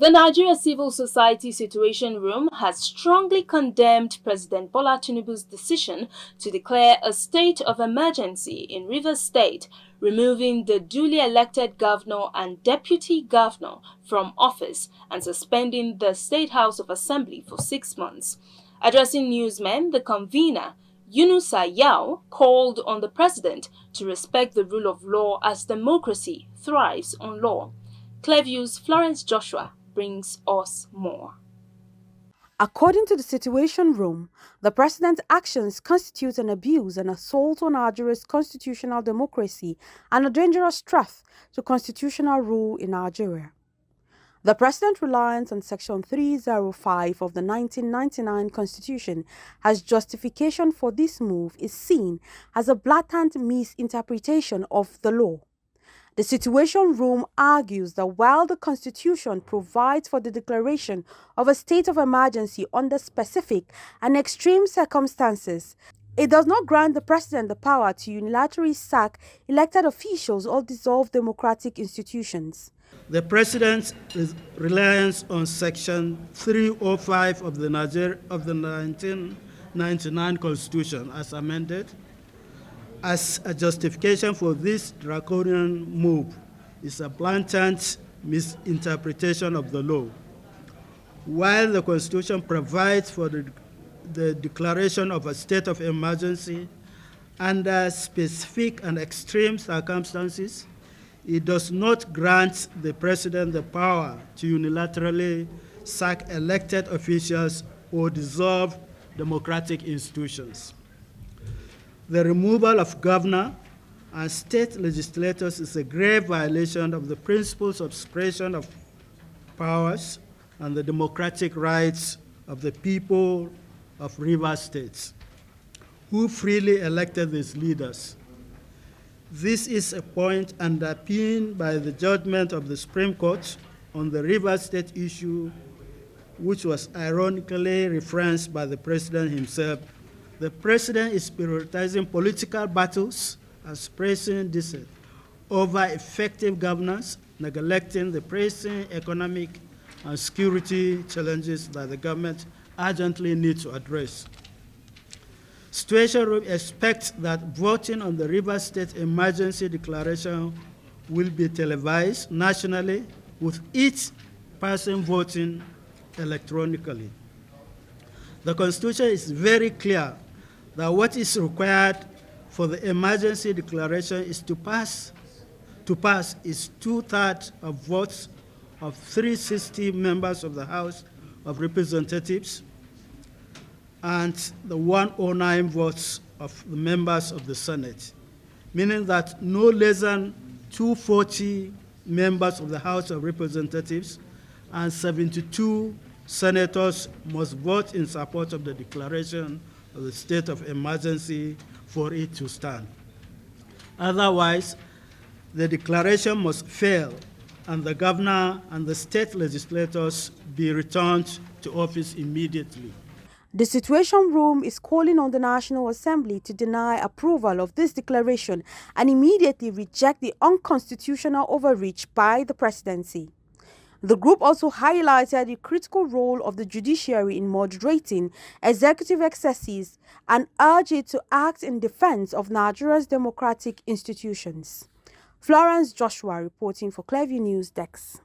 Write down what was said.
The Nigeria Civil Society Situation Room has strongly condemned President Bola Tinubu's decision to declare a state of emergency in Rivers State, removing the duly elected governor and deputy governor from office and suspending the State House of Assembly for 6 months. Addressing newsmen, the convener, Yunusa Yao, called on the president to respect the rule of law as democracy thrives on law. Clearview's Florence Joshua brings us more. According to the Situation Room, the president's actions constitute an abuse and assault on Nigeria's constitutional democracy and a dangerous threat to constitutional rule in Nigeria. The president's reliance on Section 305 of the 1999 Constitution as justification for this move is seen as a blatant misinterpretation of the law. The Situation Room argues that while the Constitution provides for the declaration of a state of emergency under specific and extreme circumstances, it does not grant the president the power to unilaterally sack elected officials or dissolve democratic institutions. The president's reliance on Section 305 of the 1999 Constitution, as amended, as a justification for this draconian move is a blatant misinterpretation of the law. While the Constitution provides for the declaration of a state of emergency under specific and extreme circumstances, it does not grant the president the power to unilaterally sack elected officials or dissolve democratic institutions. The removal of governor and state legislators is a grave violation of the principles of separation of powers and the democratic rights of the people of river states, who freely elected these leaders. This is a point underpinned by the judgment of the Supreme Court on the River State issue, which was ironically referenced by the president himself. The president is prioritizing political battles and suppressing dissent over effective governance, neglecting the pressing economic and security challenges that the government urgently needs to address. Situation Room expects that voting on the River State emergency declaration will be televised nationally, with each person voting electronically. The Constitution is very clear that what is required for the emergency declaration is to pass is 2/3 of votes of 360 members of the House of Representatives and the 109 votes of the members of the Senate, meaning that no less than 240 members of the House of Representatives and 72 senators must vote in support of the declaration of the state of emergency for it to stand. Otherwise, the declaration must fail and the governor and the state legislators be returned to office immediately. The Situation Room is calling on the National Assembly to deny approval of this declaration and immediately reject the unconstitutional overreach by the presidency. The group also highlighted the critical role of the judiciary in moderating executive excesses and urged it to act in defense of Nigeria's democratic institutions. Florence Joshua reporting for Clearview News Desk.